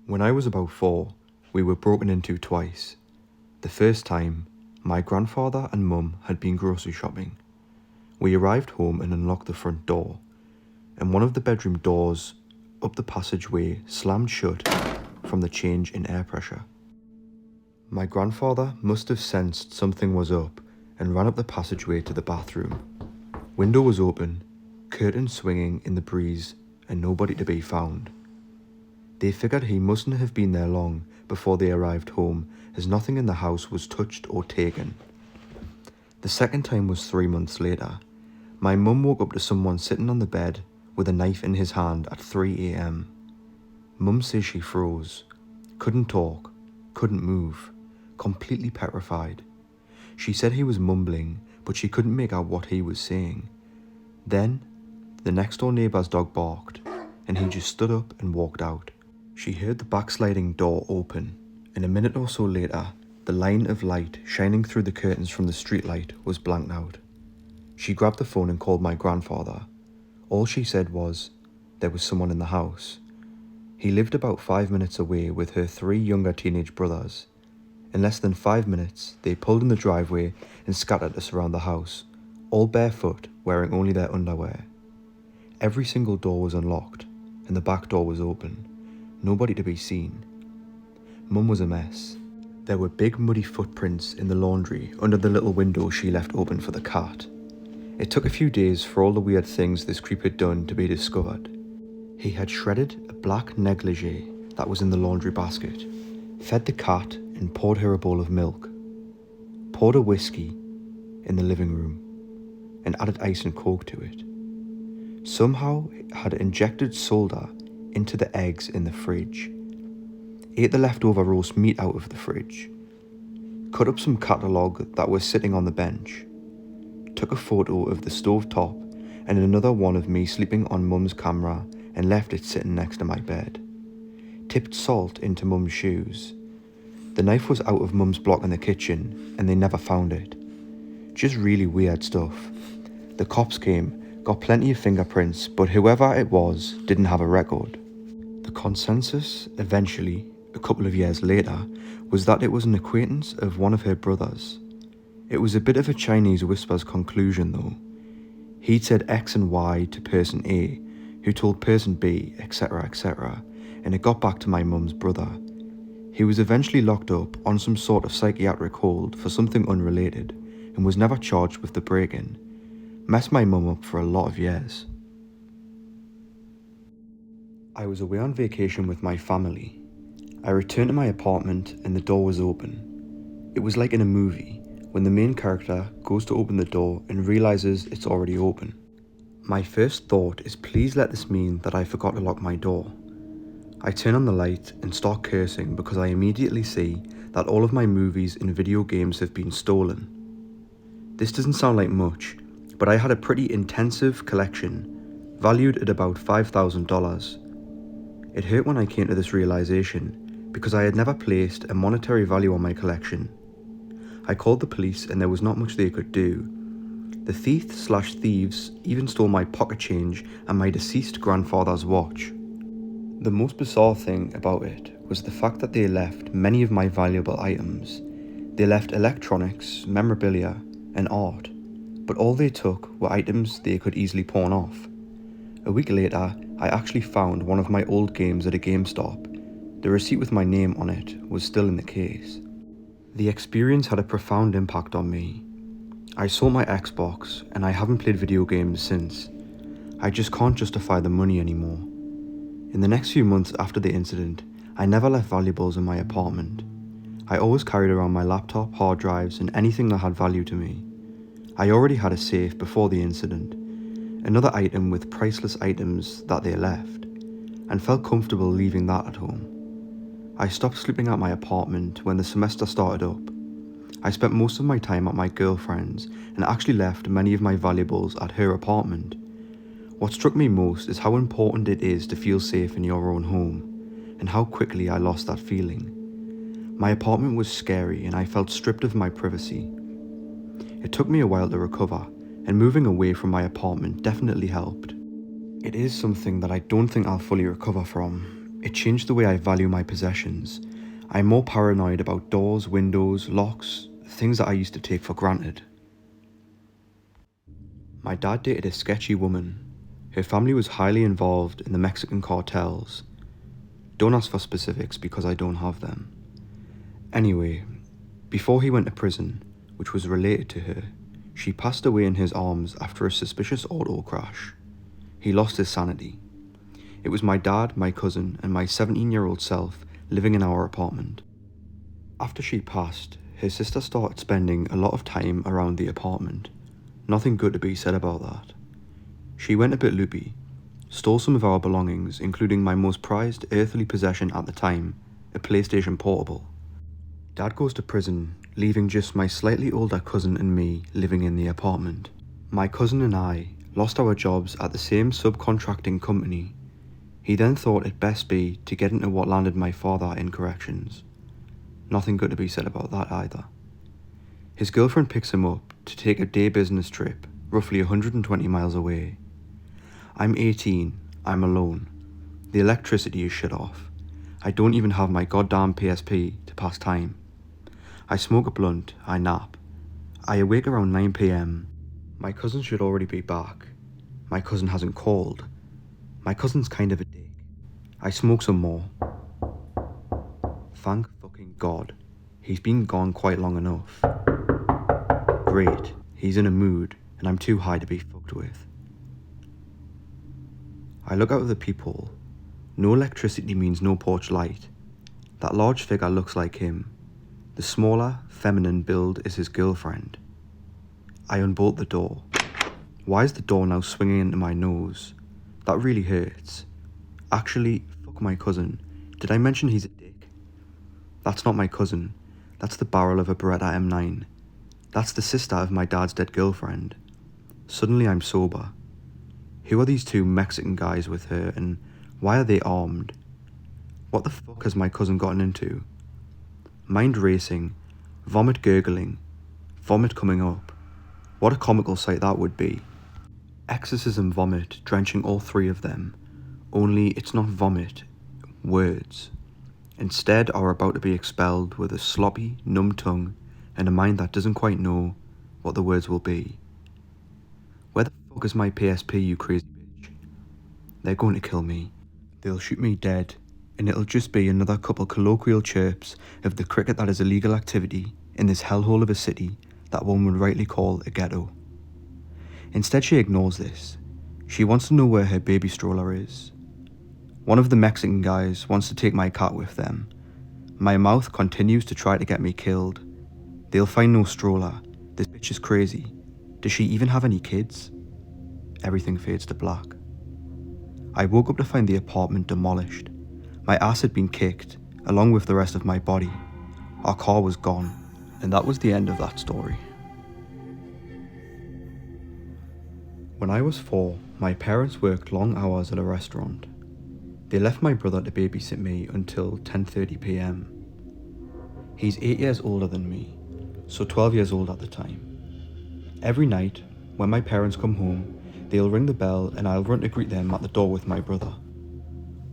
When I was about 4, we were broken into twice. The first time, my grandfather and mum had been grocery shopping. We arrived home and unlocked the front door, and one of the bedroom doors up the passageway slammed shut from the change in air pressure. My grandfather must have sensed something was up and ran up the passageway to the bathroom. Window was open, curtains swinging in the breeze, and nobody to be found. They figured he mustn't have been there long before they arrived home, as nothing in the house was touched or taken. The second time was 3 months later. My mum woke up to someone sitting on the bed with a knife in his hand at 3 a.m. Mum says she froze, couldn't talk, couldn't move, completely petrified. She said he was mumbling, but she couldn't make out what he was saying. Then, the next door neighbour's dog barked, and he just stood up and walked out. She heard the backsliding door open, and a minute or so later, the line of light shining through the curtains from the streetlight was blanked out. She grabbed the phone and called my grandfather. All she said was, there was someone in the house. He lived about 5 minutes away with her 3 younger teenage brothers. In less than 5 minutes, they pulled in the driveway and scattered us around the house, all barefoot, wearing only their underwear. Every single door was unlocked, and the back door was open. Nobody to be seen. Mum was a mess. There were big muddy footprints in the laundry under the little window she left open for the cat. It took a few days for all the weird things this creep had done to be discovered. He had shredded a black negligee that was in the laundry basket, fed the cat and poured her a bowl of milk, poured a whiskey in the living room, and added ice and coke to it. Somehow had injected solder into the eggs in the fridge, ate the leftover roast meat out of the fridge, cut up some catalogue that was sitting on the bench, took a photo of the stove top and another one of me sleeping on Mum's camera and left it sitting next to my bed, tipped salt into Mum's shoes. The knife was out of Mum's block in the kitchen and they never found it. Just really weird stuff. The cops came, got plenty of fingerprints, but whoever it was didn't have a record. The consensus, eventually, a couple of years later, was that it was an acquaintance of one of her brothers. It was a bit of a Chinese whisper's conclusion though. He'd said X and Y to person A, who told person B, etc, etc, and it got back to my mum's brother. He was eventually locked up on some sort of psychiatric hold for something unrelated, and was never charged with the break-in. Messed my mum up for a lot of years. I was away on vacation with my family. I returned to my apartment and the door was open. It was like in a movie, when the main character goes to open the door and realises it's already open. My first thought is, please let this mean that I forgot to lock my door. I turn on the light and start cursing because I immediately see that all of my movies and video games have been stolen. This doesn't sound like much, but I had a pretty intensive collection, valued at about $5,000. It hurt when I came to this realisation, because I had never placed a monetary value on my collection. I called the police and there was not much they could do. The thief/thieves even stole my pocket change and my deceased grandfather's watch. The most bizarre thing about it was the fact that they left many of my valuable items. They left electronics, memorabilia, and art, but all they took were items they could easily pawn off. A week later, I actually found one of my old games at a GameStop. The receipt with my name on it was still in the case. The experience had a profound impact on me. I sold my Xbox and I haven't played video games since. I just can't justify the money anymore. In the next few months after the incident, I never left valuables in my apartment. I always carried around my laptop, hard drives, and anything that had value to me. I already had a safe before the incident, another item with priceless items that they left, and felt comfortable leaving that at home. I stopped sleeping at my apartment when the semester started up. I spent most of my time at my girlfriend's and actually left many of my valuables at her apartment. What struck me most is how important it is to feel safe in your own home, and how quickly I lost that feeling. My apartment was scary and I felt stripped of my privacy. It took me a while to recover, and moving away from my apartment definitely helped. It is something that I don't think I'll fully recover from, It changed the way I value my possessions. I'm more paranoid about doors, windows, locks, things that I used to take for granted. My dad dated a sketchy woman. Her family was highly involved in the Mexican cartels. Don't ask for specifics because I don't have them. Anyway, before he went to prison, which was related to her, she passed away in his arms after a suspicious auto crash. He lost his sanity. It was my dad, my cousin, and my 17-year-old self living in our apartment. After she passed, her sister started spending a lot of time around the apartment. Nothing good to be said about that. She went a bit loopy, stole some of our belongings, including my most prized earthly possession at the time, a PlayStation Portable. Dad goes to prison, leaving just my slightly older cousin and me living in the apartment. My cousin and I lost our jobs at the same subcontracting company. He then thought it best be to get into what landed my father in corrections. Nothing good to be said about that either. His girlfriend picks him up to take a day business trip, roughly 120 miles away. I'm 18, I'm alone. The electricity is shut off. I don't even have my goddamn PSP to pass time. I smoke a blunt, I nap. I awake around 9 PM. My cousin should already be back. My cousin hasn't called. My cousin's kind of a dick. I smoke some more. Thank fucking God. He's been gone quite long enough. Great, he's in a mood, and I'm too high to be fucked with. I look out at the people. No electricity means no porch light. That large figure looks like him. The smaller, feminine build is his girlfriend. I unbolt the door. Why is the door now swinging into my nose? That really hurts. Actually, fuck my cousin. Did I mention he's a dick? That's not my cousin. That's the barrel of a Beretta M9. That's the sister of my dad's dead girlfriend. Suddenly I'm sober. Who are these two Mexican guys with her, and why are they armed? What the fuck has my cousin gotten into? Mind racing, vomit gurgling, vomit coming up. What a comical sight that would be. Exorcism vomit drenching all three of them. Only it's not vomit, words. Instead are about to be expelled with a sloppy, numb tongue and a mind that doesn't quite know what the words will be. Where the fuck is my PSP, you crazy bitch? They're going to kill me. They'll shoot me dead, and it'll just be another couple colloquial chirps of the cricket that is illegal activity in this hellhole of a city that one would rightly call a ghetto. Instead, she ignores this. She wants to know where her baby stroller is. One of the Mexican guys wants to take my cat with them. My mouth continues to try to get me killed. They'll find no stroller. This bitch is crazy. Does she even have any kids? Everything fades to black. I woke up to find the apartment demolished. My ass had been kicked, along with the rest of my body. Our car was gone, and that was the end of that story. When I was 4, my parents worked long hours at a restaurant. They left my brother to babysit me until 10:30 PM. He's 8 years older than me, so 12 years old at the time. Every night, when my parents come home, they'll ring the bell and I'll run to greet them at the door with my brother.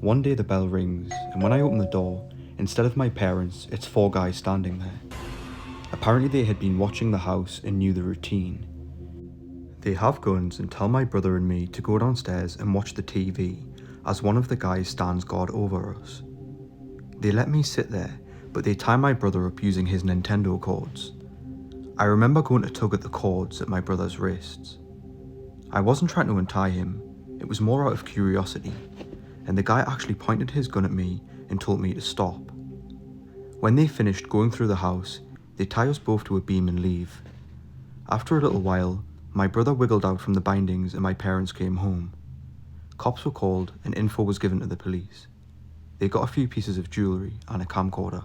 One day the bell rings, and when I open the door, instead of my parents, it's 4 guys standing there. Apparently they had been watching the house and knew the routine. They have guns and tell my brother and me to go downstairs and watch the TV, as one of the guys stands guard over us. They let me sit there, but they tie my brother up using his Nintendo cords. I remember going to tug at the cords at my brother's wrists. I wasn't trying to untie him, it was more out of curiosity, and the guy actually pointed his gun at me and told me to stop. When they finished going through the house, they tie us both to a beam and leave. After a little while, my brother wiggled out from the bindings and my parents came home. Cops were called and info was given to the police. They got a few pieces of jewellery and a camcorder.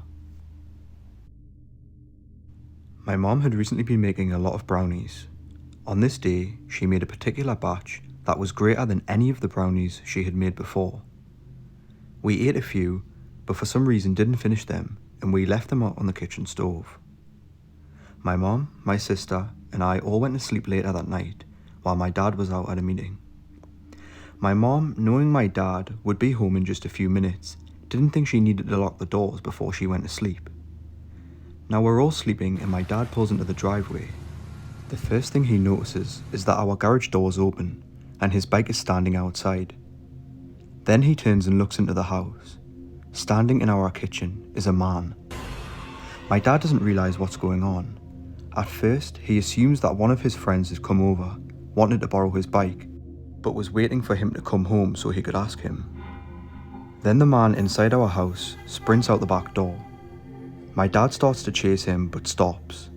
My mom had recently been making a lot of brownies. On this day, she made a particular batch that was greater than any of the brownies she had made before. We ate a few, but for some reason didn't finish them, and we left them out on the kitchen stove. My mom, my sister, and I all went to sleep later that night, while my dad was out at a meeting. My mom, knowing my dad would be home in just a few minutes, didn't think she needed to lock the doors before she went to sleep. Now we're all sleeping and my dad pulls into the driveway. The first thing he notices is that our garage door is open and his bike is standing outside. Then he turns and looks into the house. Standing in our kitchen is a man. My dad doesn't realise what's going on. At first, he assumes that one of his friends has come over, wanted to borrow his bike, but was waiting for him to come home so he could ask him. Then the man inside our house sprints out the back door. My dad starts to chase him but stops.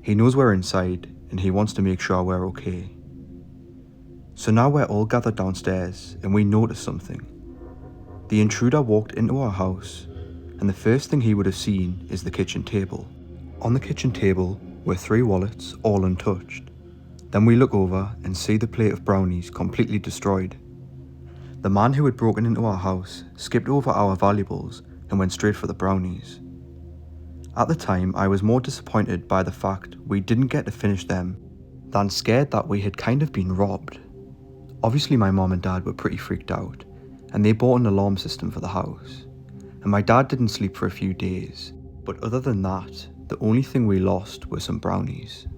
He knows we're inside and he wants to make sure we're okay. So now we're all gathered downstairs and we notice something. The intruder walked into our house and the first thing he would have seen is the kitchen table. On the kitchen table were 3 wallets, all untouched. Then we look over and see the plate of brownies completely destroyed. The man who had broken into our house skipped over our valuables and went straight for the brownies. At the time, I was more disappointed by the fact we didn't get to finish them than scared that we had kind of been robbed. Obviously my mom and dad were pretty freaked out and they bought an alarm system for the house. And my dad didn't sleep for a few days, but other than that, the only thing we lost were some brownies.